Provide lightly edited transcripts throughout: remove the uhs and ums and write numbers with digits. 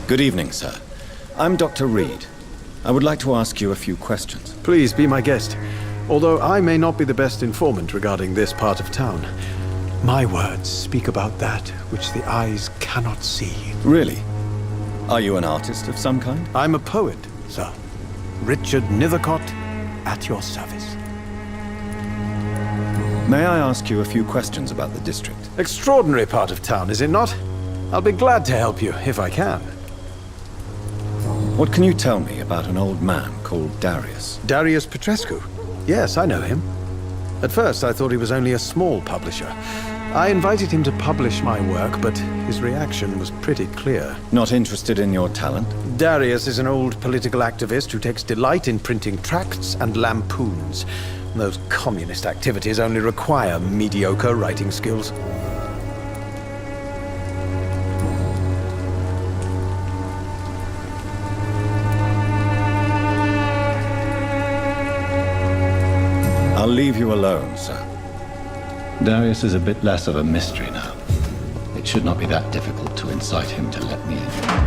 Good evening, sir. I'm Dr. Reed. I would like to ask you a few questions. Please be my guest. Although I may not be the best informant regarding this part of town, my words speak about that which the eyes cannot see. Really? Are you an artist of some kind? I'm a poet, sir. Richard Nethercott, at your service. May I ask you a few questions about the district? Extraordinary part of town, is it not? I'll be glad to help you, if I can. What can you tell me about an old man called Darius? Darius Petrescu? Yes, I know him. At first, I thought he was only a small publisher. I invited him to publish my work, but his reaction was pretty clear. Not interested in your talent? Darius is an old political activist who takes delight in printing tracts and lampoons. Those communist activities only require mediocre writing skills. I'll leave you alone, sir. Darius is a bit less of a mystery now. It should not be that difficult to incite him to let me in.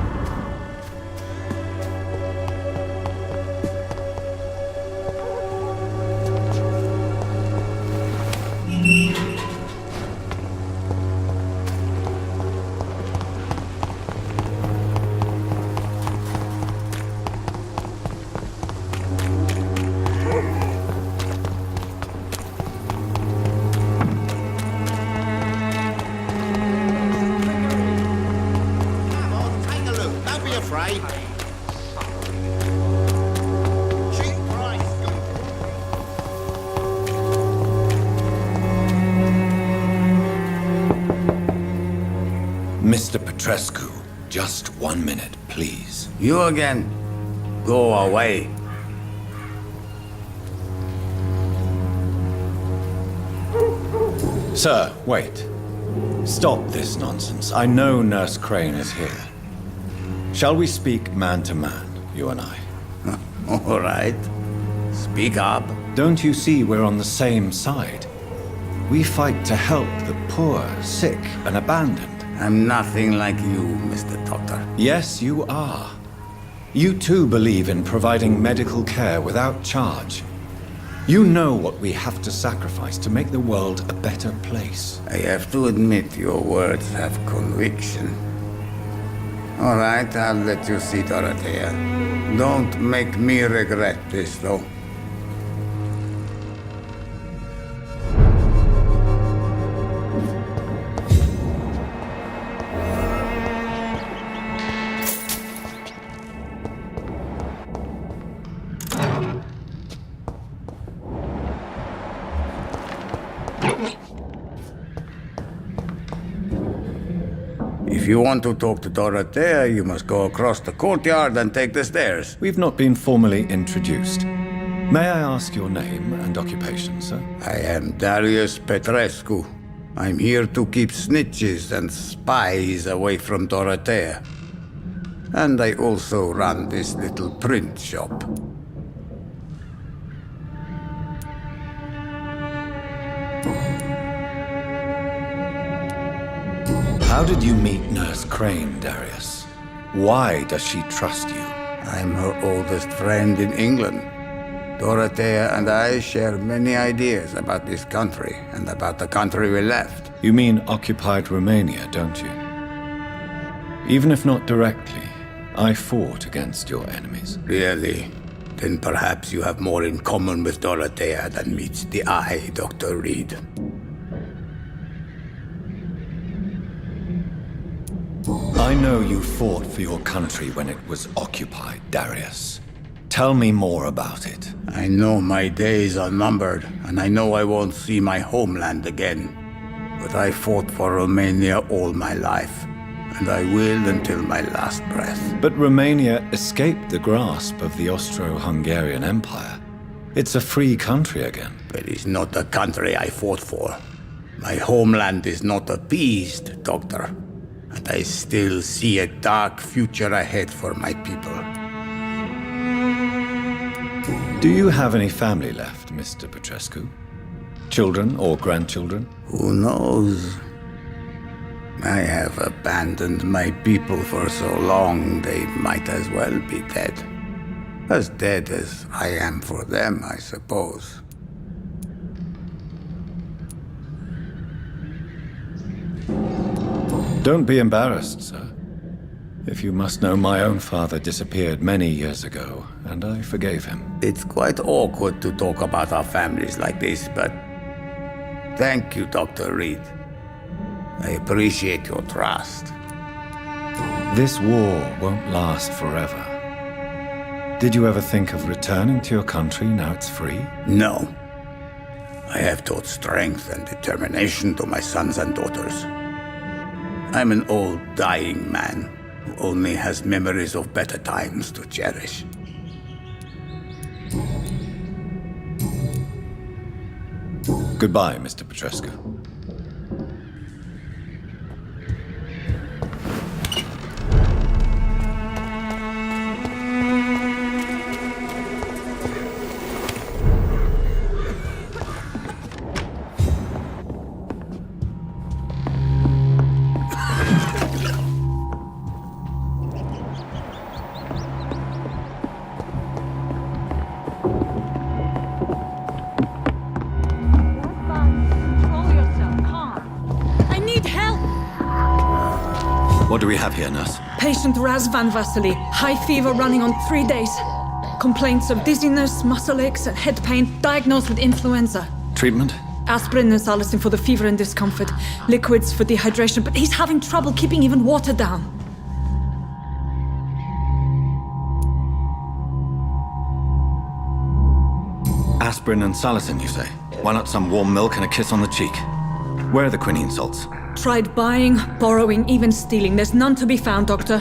Mr. Petrescu, just 1 minute, please. You again? Go away. Sir, wait. Stop this nonsense. I know Nurse Crane is here. Shall we speak man to man, you and I? All right. Speak up. Don't you see we're on the same side? We fight to help the poor, sick, and abandoned. I'm nothing like you, Mr. Doctor. Yes, you are. You too believe in providing medical care without charge. You know what we have to sacrifice to make the world a better place. I have to admit your words have conviction. All right, I'll let you see Dorothea. Don't make me regret this, though. If you want to talk to Dorothea, you must go across the courtyard and take the stairs. We've not been formally introduced. May I ask your name and occupation, sir? I am Darius Petrescu. I'm here to keep snitches and spies away from Dorothea. And I also run this little print shop. How did you meet Nurse Crane, Darius? Why does she trust you? I'm her oldest friend in England. Dorothea and I share many ideas about this country and about the country we left. You mean occupied Romania, don't you? Even if not directly, I fought against your enemies. Really? Then perhaps you have more in common with Dorothea than meets the eye, Dr. Reed. I know you fought for your country when it was occupied, Darius. Tell me more about it. I know my days are numbered, and I know I won't see my homeland again. But I fought for Romania all my life, and I will until my last breath. But Romania escaped the grasp of the Austro-Hungarian Empire. It's a free country again. But it's not the country I fought for. My homeland is not appeased, Doctor. And I still see a dark future ahead for my people. Do you have any family left, Mr. Petrescu? Children or grandchildren? Who knows? I have abandoned my people for so long, they might as well be dead. As dead as I am for them, I suppose. Don't be embarrassed, sir. If you must know, my own father disappeared many years ago, and I forgave him. It's quite awkward to talk about our families like this, but thank you, Dr. Reed. I appreciate your trust. This war won't last forever. Did you ever think of returning to your country now it's free? No. I have taught strength and determination to my sons and daughters. I'm an old, dying man who only has memories of better times to cherish. Goodbye, Mr. Petrescu. What do we have here, nurse? Patient Raz Van Vasily, high fever running on 3 days. Complaints of dizziness, muscle aches, and head pain, diagnosed with influenza. Treatment? Aspirin and salicin for the fever and discomfort, liquids for dehydration, but he's having trouble keeping even water down. Aspirin and salicin, you say? Why not some warm milk and a kiss on the cheek? Where are the quinine salts? Tried buying, borrowing, even stealing. There's none to be found, Doctor.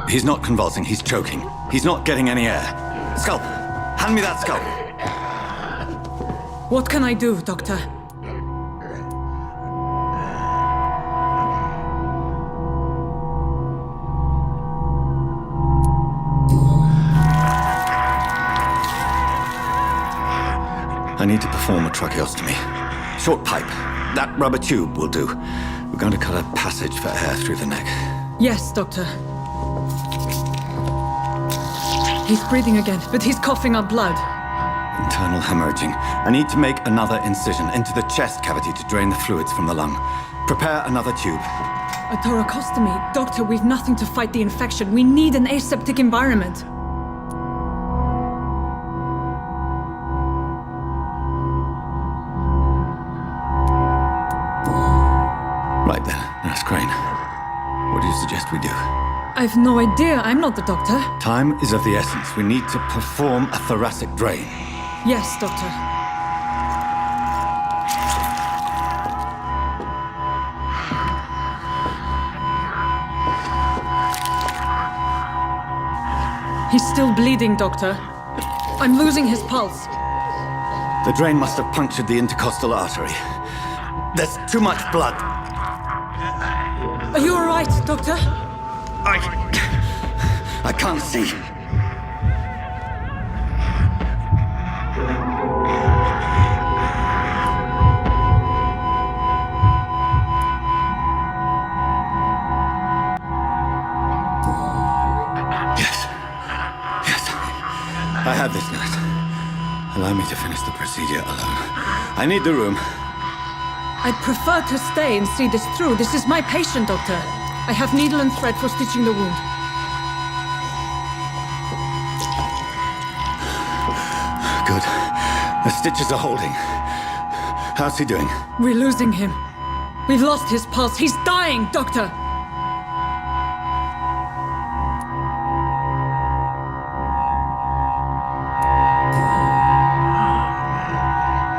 He's not convulsing, he's choking. He's not getting any air. Scalpel! Hand me that scalpel! What can I do, Doctor? I need to perform a tracheostomy. Short pipe. That rubber tube will do. We're going to cut a passage for air through the neck. Yes, Doctor. He's breathing again, but he's coughing up blood. Internal hemorrhaging. I need to make another incision into the chest cavity to drain the fluids from the lung. Prepare another tube. A thoracostomy? Doctor, we've nothing to fight the infection. We need an aseptic environment. Right then, Nurse Crane. What do you suggest we do? I've no idea. I'm not the doctor. Time is of the essence. We need to perform a thoracic drain. Yes, Doctor. He's still bleeding, Doctor. I'm losing his pulse. The drain must have punctured the intercostal artery. There's too much blood. Are you all right, Doctor? I can't see. Yes, I have this, nurse. Allow me to finish the procedure alone. I need the room. I'd prefer to stay and see this through. This is my patient, Doctor. I have needle and thread for stitching the wound. Good. The stitches are holding. How's he doing? We're losing him. We've lost his pulse. He's dying, Doctor!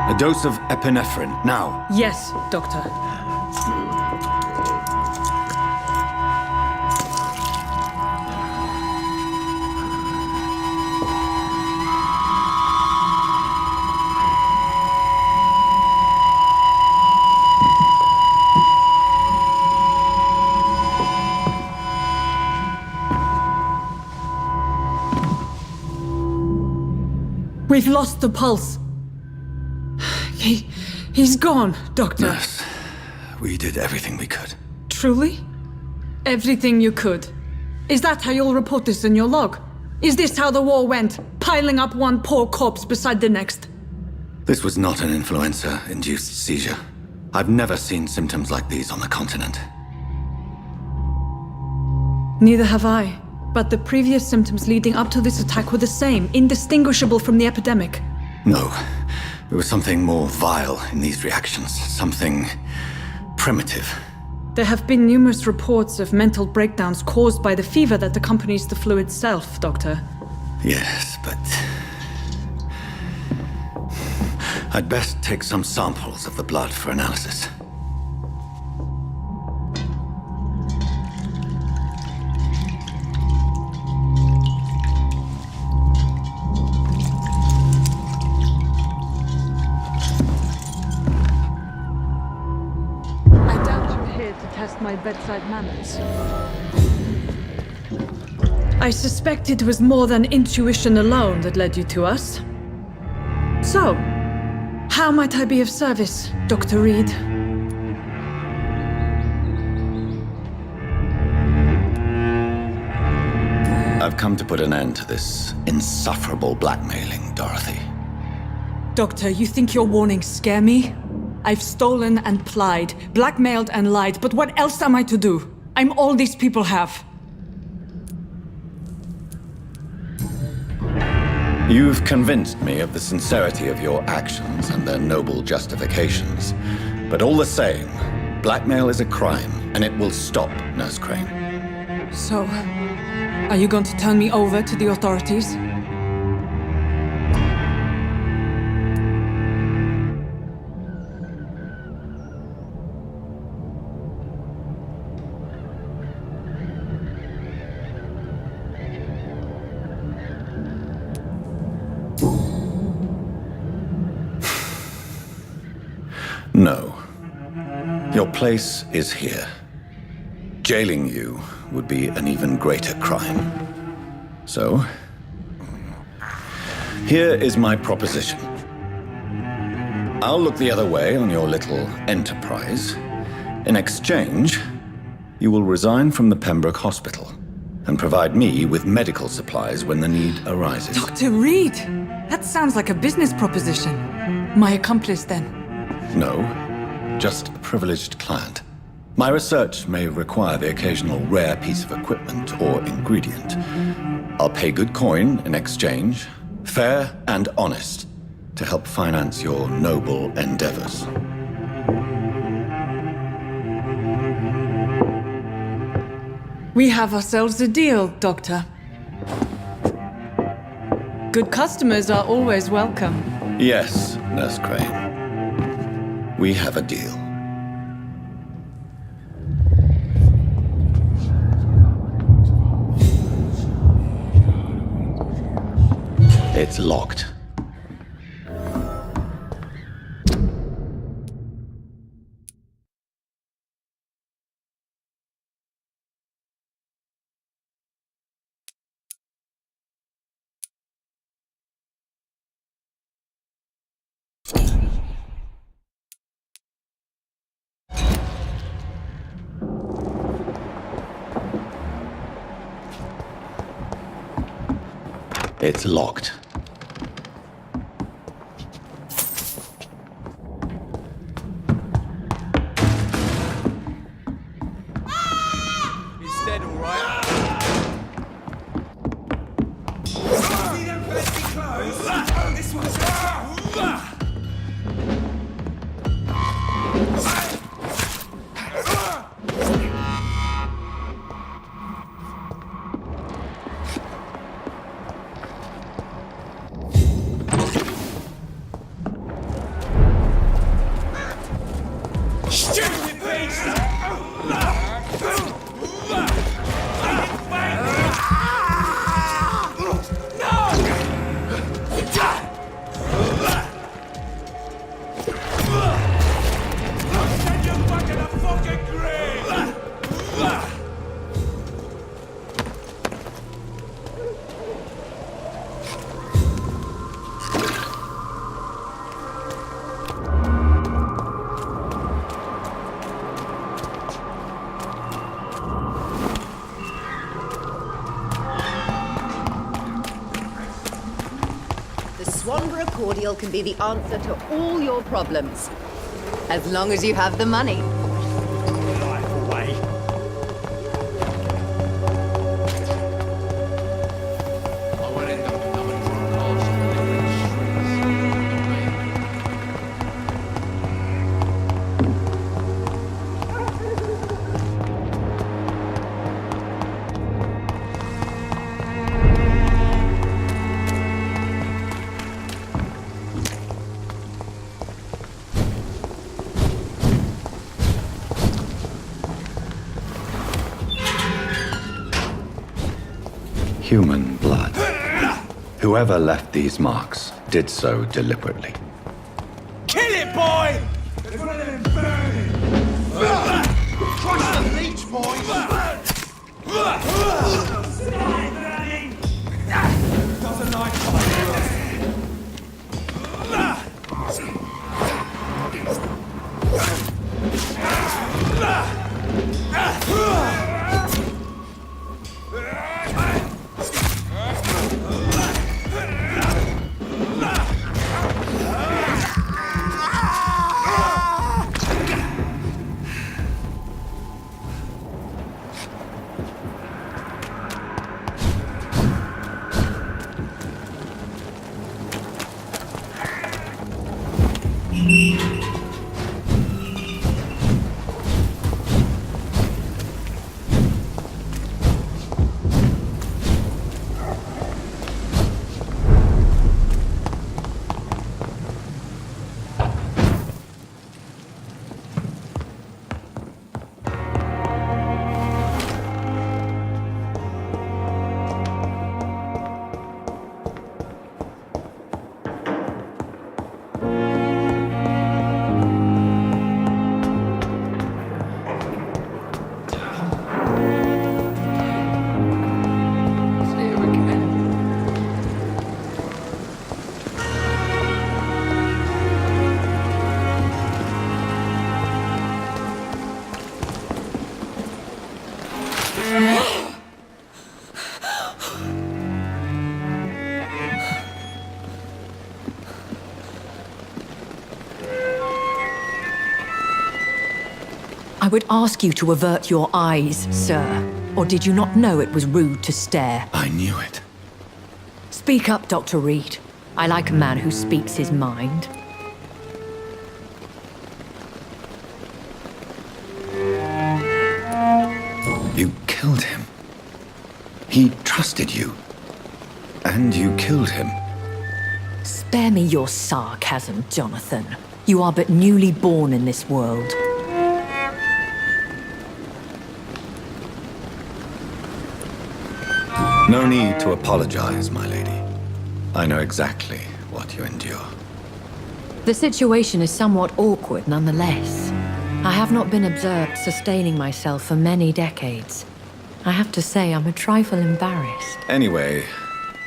A dose of epinephrine, now. Yes, Doctor. We've lost the pulse. He's gone, Doctor. Nurse, We did everything we could. Truly? Everything you could. Is that how you'll report this in your log? Is this how the war went? Piling up one poor corpse beside the next? This was not an influenza-induced seizure. I've never seen symptoms like these on the continent. Neither have I. But the previous symptoms leading up to this attack were the same, indistinguishable from the epidemic. No. There was something more vile in these reactions. Something primitive. There have been numerous reports of mental breakdowns caused by the fever that accompanies the flu itself, Doctor. Yes, but... I'd best take some samples of the blood for analysis. I doubt you're here to test my bedside manners. I suspect it was more than intuition alone that led you to us. So, how might I be of service, Dr. Reed? I've come to put an end to this insufferable blackmailing, Dorothy. Doctor, you think your warnings scare me? I've stolen and plied, blackmailed and lied, but what else am I to do? I'm all these people have. You've convinced me of the sincerity of your actions and their noble justifications. But all the same, blackmail is a crime, and it will stop, Nurse Crane. So, are you going to turn me over to the authorities? No. Your place is here. Jailing you would be an even greater crime. So, here is my proposition. I'll look the other way on your little enterprise. In exchange, you will resign from the Pembroke Hospital and provide me with medical supplies when the need arises. Dr. Reed! That sounds like a business proposition. My accomplice, then. No, just a privileged client. My research may require the occasional rare piece of equipment or ingredient. I'll pay good coin in exchange, fair and honest, to help finance your noble endeavors. We have ourselves a deal, Doctor. Good customers are always welcome. Yes, Nurse Crane. We have a deal. It's locked. It's locked. He's dead, all right. See them fancy clothes? This one's... cordial can be the answer to all your problems. As long as you have the money. Human blood. Whoever left these marks did so deliberately. Kill it, boy! There's one of them burning! Crush the leech, boys! Doesn't like fire. I would ask you to avert your eyes, sir. Or did you not know it was rude to stare? I knew it. Speak up, Dr. Reed. I like a man who speaks his mind. You killed him. He trusted you. And you killed him. Spare me your sarcasm, Jonathan. You are but newly born in this world. No need to apologize, my lady. I know exactly what you endure. The situation is somewhat awkward nonetheless. I have not been observed sustaining myself for many decades. I have to say I'm a trifle embarrassed. Anyway,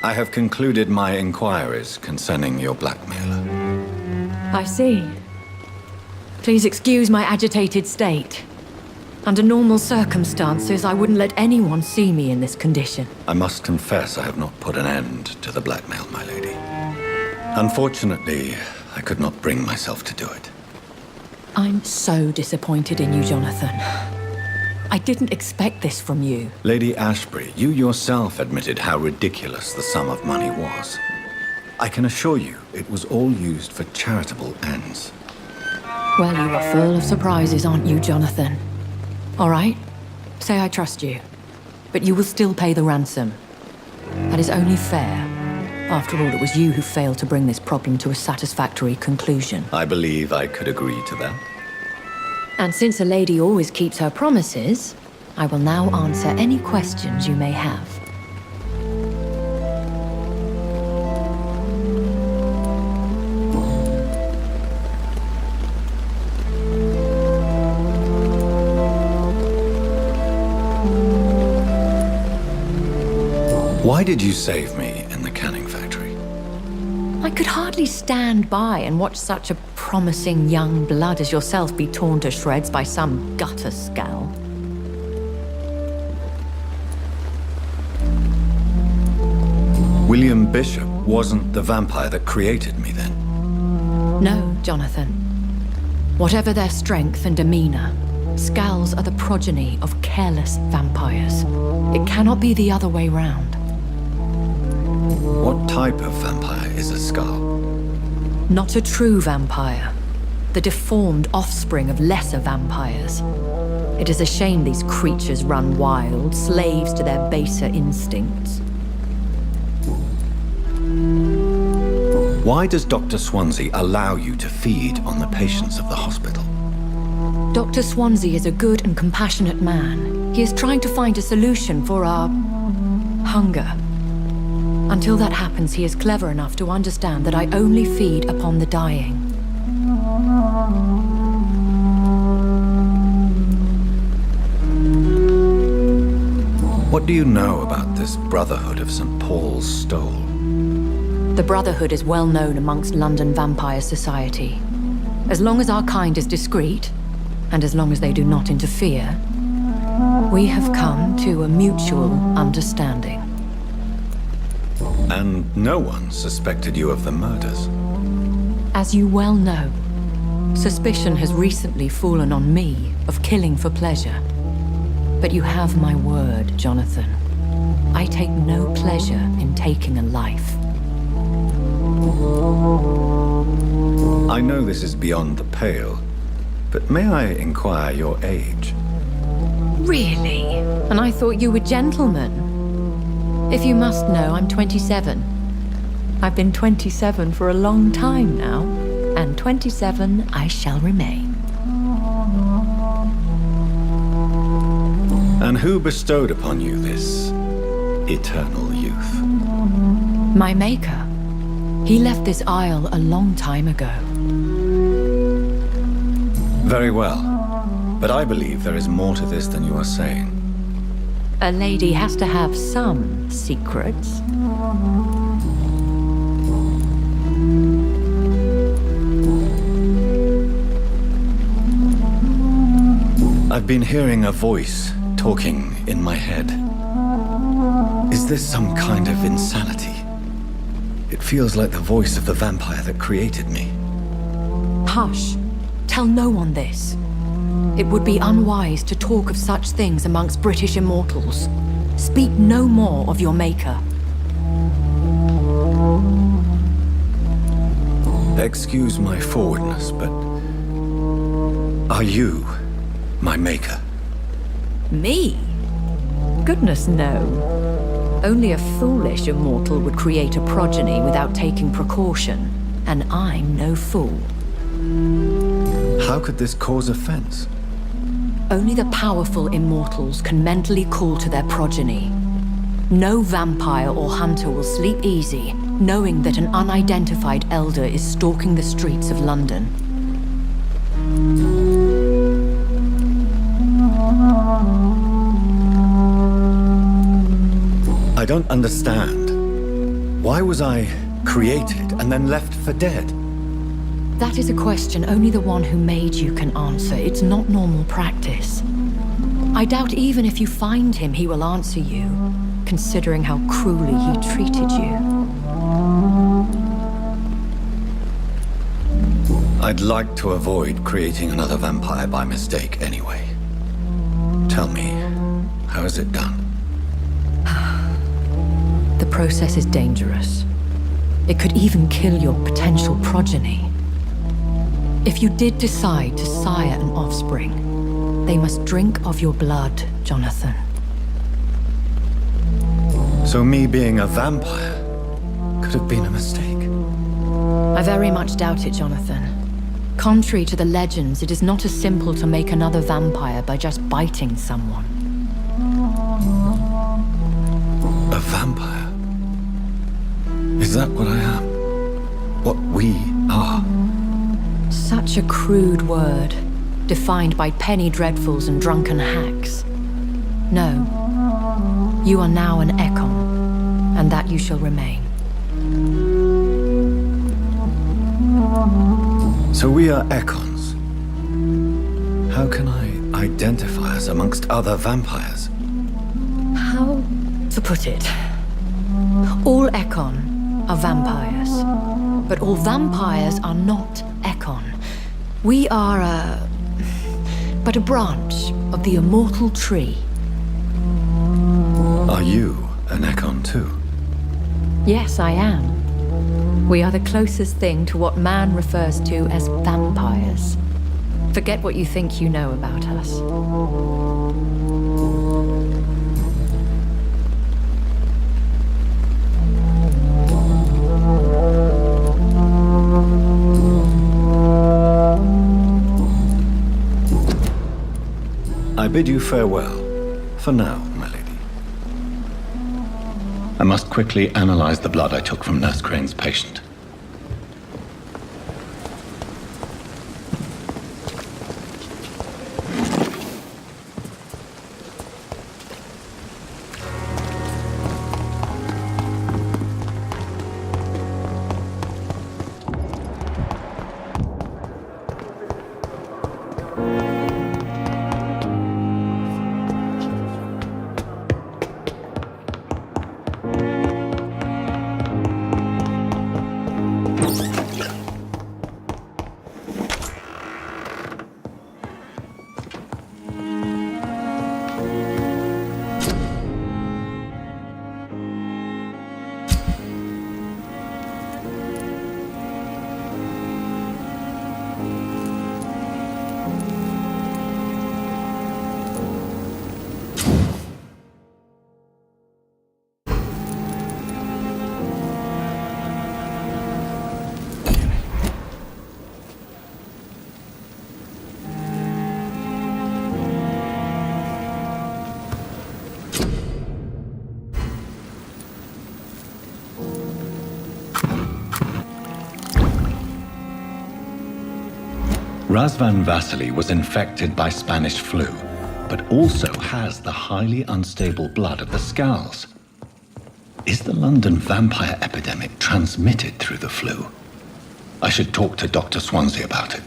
I have concluded my inquiries concerning your blackmailer. I see. Please excuse my agitated state. Under normal circumstances, I wouldn't let anyone see me in this condition. I must confess I have not put an end to the blackmail, my lady. Unfortunately, I could not bring myself to do it. I'm so disappointed in you, Jonathan. I didn't expect this from you. Lady Ashbury, you yourself admitted how ridiculous the sum of money was. I can assure you it was all used for charitable ends. Well, you are full of surprises, aren't you, Jonathan? All right, say I trust you, but you will still pay the ransom. That is only fair. After all, it was you who failed to bring this problem to a satisfactory conclusion. I believe I could agree to that. And since a lady always keeps her promises, I will now answer any questions you may have. Why did you save me in the canning factory? I could hardly stand by and watch such a promising young blood as yourself be torn to shreds by some gutter scowl. William Bishop wasn't the vampire that created me then. No, Jonathan. Whatever their strength and demeanor, Skulls are the progeny of careless vampires. It cannot be the other way round. What type of vampire is a Skull? Not a true vampire. The deformed offspring of lesser vampires. It is a shame these creatures run wild, slaves to their baser instincts. Why does Dr. Swansea allow you to feed on the patients of the hospital? Dr. Swansea is a good and compassionate man. He is trying to find a solution for our hunger. Until that happens, he is clever enough to understand that I only feed upon the dying. What do you know about this Brotherhood of St. Paul's Stole? The Brotherhood is well known amongst London vampire society. As long as our kind is discreet, and as long as they do not interfere, we have come to a mutual understanding. And no one suspected you of the murders? As you well know, suspicion has recently fallen on me of killing for pleasure. But you have my word, Jonathan. I take no pleasure in taking a life. I know this is beyond the pale, but may I inquire your age? Really? And I thought you were gentlemen. If you must know, I'm 27. I've been 27 for a long time now, and 27 I shall remain. And who bestowed upon you this eternal youth? My maker. He left this isle a long time ago. Very well, but I believe there is more to this than you are saying. A lady has to have some secrets. I've been hearing a voice talking in my head. Is this some kind of insanity? It feels like the voice of the vampire that created me. Hush. Tell no one this. It would be unwise to talk of such things amongst British immortals. Speak no more of your maker. Excuse my forwardness, but are you my maker? Me? Goodness, no. Only a foolish immortal would create a progeny without taking precaution, and I'm no fool. How could this cause offense? Only the powerful immortals can mentally call to their progeny. No vampire or hunter will sleep easy, knowing that an unidentified elder is stalking the streets of London. I don't understand. Why was I created and then left for dead? That is a question only the one who made you can answer. It's not normal practice. I doubt even if you find him, he will answer you, considering how cruelly he treated you. I'd like to avoid creating another vampire by mistake anyway. Tell me, how is it done? The process is dangerous. It could even kill your potential progeny. If you did decide to sire an offspring, they must drink of your blood, Jonathan. So me being a vampire could have been a mistake. I very much doubt it, Jonathan. Contrary to the legends, it is not as simple to make another vampire by just biting someone. A vampire? Is that what I am? What we are? Such a crude word, defined by penny dreadfuls and drunken hacks. No. You are now an Ekon, and that you shall remain. So we are Ekons. How can I identify us amongst other vampires? How to put it? All Ekon are vampires. But all vampires are not Ekon. We are but a branch of the immortal tree. Are you an Ekon too? Yes, I am. We are the closest thing to what man refers to as vampires. Forget what you think you know about us. I bid you farewell. For now, my lady. I must quickly analyze the blood I took from Nurse Crane's patient. Razvan Vasily was infected by Spanish flu, but also has the highly unstable blood of the Scowls. Is the London vampire epidemic transmitted through the flu? I should talk to Dr. Swansea about it.